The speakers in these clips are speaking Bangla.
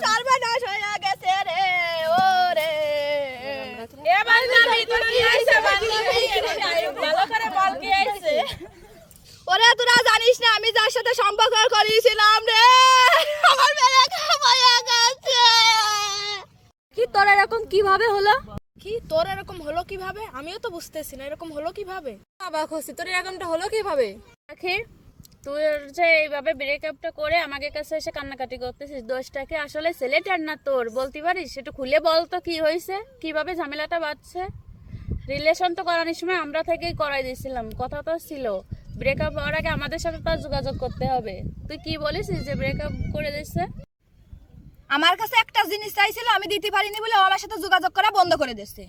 সর্বনাশ হয়ে গেছে রে ওরে এ বান্ধবী তোর কি হইছে বান্ধবী ভালো করে বল কি হইছে ওরে তোরা জানিস না আমি যার সাথে সম্পর্ক করেছিলাম রে আমার মেয়ে খাওয়া গেছে কি তোর এরকম কিভাবে হলো? কি তোর এরকম হলো কিভাবে আমিও তো বুঝতেছি না এরকম হলো কিভাবে অবাক হচ্ছি, তোর এরকমটা হলো কিভাবে? আখির তুই যে এইভাবে ব্রেকআপটা করে আমাদের কাছে এসে কান্নাকাটি করতেছিস, দোষটাকে আসলে ছেলেটার না তোর, বলতে পারিস? একটু খুলে বল তো কি হয়েছে, কিভাবে ঝামেলাটা বাড়ছে। রিলেশন তো করানোর সময় আমরা থেকেই করাই দিয়েছিলাম, কথা তো ছিল ব্রেকআপ হওয়ার আগে আমাদের সাথে তার যোগাযোগ করতে হবে। তুই কি বলিস যে ব্রেকআপ করে দিচ্ছে? আমার কাছে একটা জিনিস চাইছিল আমি দিতে পারিনি বলে ও আমার সাথে যোগাযোগ করা বন্ধ করে দিয়েছে।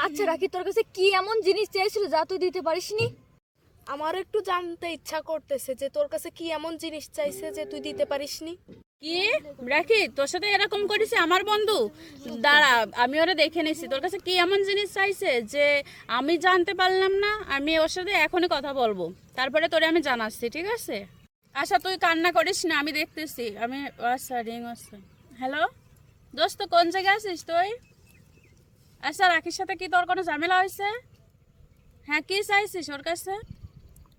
আচ্ছা রাখি, তোর কাছে কি এমন জিনিস চেয়েছিল যা তুই দিতে পারিসনি? আমার একটু জানতে ইচ্ছা করতেছে যে তোর কাছে কি এমন জিনিস চাইছে যে তুই দিতে পারিসনি। কি রাখি তোর সাথে এরকম করেছে আমার বন্ধু? দাঁড়া আমি ওরা দেখে নিছি তোর কাছে কি এমন জিনিস চাইছে যে আমি জানতে পারলাম না। আমি ওর সাথে এখনই কথা বলবো, তারপরে তোরে আমি জানাচ্ছি, ঠিক আছে? আচ্ছা তুই কান্না করিস না, আমি দেখতেছি। আমি আচ্ছা রিং আসছে। হ্যালো দোস্ত, কোন জায়গায় আছিস তুই? আচ্ছা রাখির সাথে কি তোর কোনো ঝামেলা হয়েছে? হ্যাঁ কি চাইছিস ওর কাছে?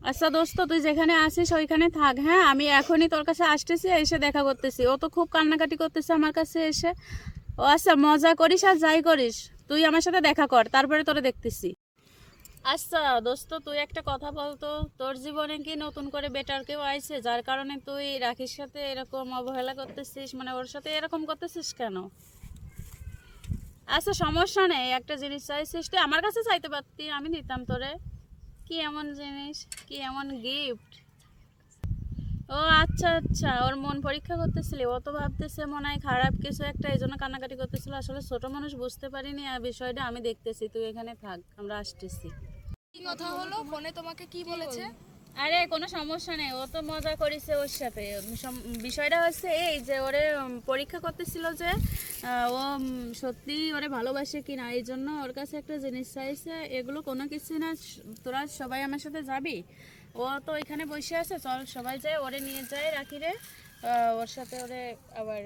আচ্ছা দোস্ত তুই যেখানে আসিস ওইখানে থাক, হ্যাঁ? আমি এখনই তোর কাছে আসতেছি, এসে দেখা করতেছি। ও তো খুব কান্নাকাটি করতেছে আমার কাছে এসে। ও আচ্ছা মজা করিস আর যাই করিস, তুই আমার সাথে দেখা কর, তারপরে তোরে দেখতেছি। আচ্ছা দোস্ত তুই একটা কথা বলতো, তোর জীবনে কি নতুন করে বেটার কেউ আইছে যার কারণে তুই রাখির সাথে এরকম অবহেলা করতেছিস, মানে ওর সাথে এরকম করতেছিস কেন? আচ্ছা সমস্যা নেই, একটা জিনিস চাইছিস তুই আমার কাছে চাইতে পারতি, আমি দিতাম তোরে। কি এমন জিনিস, কি এমন গিফট? ও আচ্ছা আচ্ছা, ওর মন পরীক্ষা করতেছিলি, ও তো ভাবতেছে মনে হয় খারাপ কিছু একটা, এই জন্য কান্নাকাটি করতেছিল। আসলে ছোট মানুষ বুঝতে পারিনি আর বিষয়টা, আমি দেখতেছি, তুই এখানে থাক, আমরা আসতেছি। কি কথা হলো ফোনে তোমাকে কি বলেছে? আরে কোনো সমস্যা নেই, ও তো মজা করেছে ওর সাথে। বিষয়টা হচ্ছে এই যে ওরে পরীক্ষা করতেছিল যে ও সত্যি ওরে ভালোবাসে কিনা, এই জন্য ওর কাছে একটা জিনিস চাইছে। এগুলো কোনো কিছু না, তোরা সবাই আমার সাথে যাবি? ও তো এখানে বসে আছে, চল সবাই যায়, ওরে নিয়ে যায় রাখিরে, ওর সাথে ওরে আবার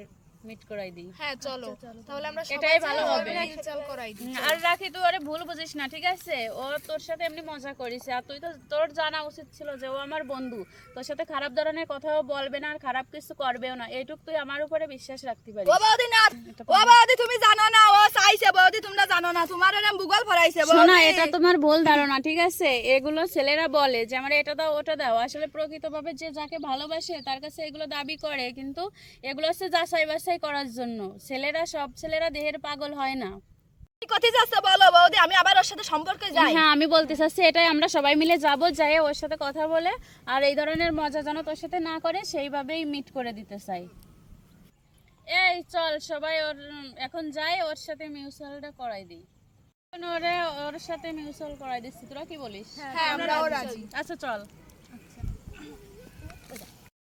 মিট করাই দিই। হ্যাঁ চলো তাহলে আমরা এটাই ভালো হবে। চল করাই দিই। আর রাখি তুই ওরে ভুল বুঝিস না, ঠিক আছে? ও তোর সাথে এমনি মজা করিস, আর তুই তো, তোর জানা উচিত ছিল যে ও আমার বন্ধু, তোর সাথে খারাপ ধরনের কথাও বলবে না আর খারাপ কিছু করবেও না, এইটুক তুই আমার উপরে বিশ্বাস রাখতে পারিস। ও বৌদি না, ও বৌদি তুমি জানো না ও চাইছে, বৌদি তোমরা জানো না, তোমার এরকম ভূগোল ফরাইছে শোনা, বৌদি। এটা তোমার ভুল ধারণা, ঠিক আছে? এগুলো ছেলেরা বলে যে আমার এটা দাও ওটা দাও, আসলে প্রকৃতভাবে যে যাকে ভালোবাসে তার কাছে এগুলো দাবি করে, কিন্তু এগুলো হচ্ছে যাচাই বাছাই করার জন্য। ছেলেরা, সব ছেলেরা দেহের পাগল হয় না। কি কথা যাচ্ছে বলো বৌদি, আমি আবার ওর সাথে সম্পর্কে যাই। হ্যাঁ আমি বলতে চাচ্ছি এটাই, আমরা সবাই মিলে যাব, যাই ওর সাথে কথা বলে আর এই ধরনের মজা যেন তোর সাথে না করে সেইভাবেই মিট করে দিতে চাই। এই চল সবাই ওর এখন যাই, ওর সাথে মিউচুয়ালটা করাই দিই। ওর সাথে মিউচুয়াল করাই দিচ্ছি, তোরা কি বলিস? হ্যাঁ আমরাও রাজি। আচ্ছা চল।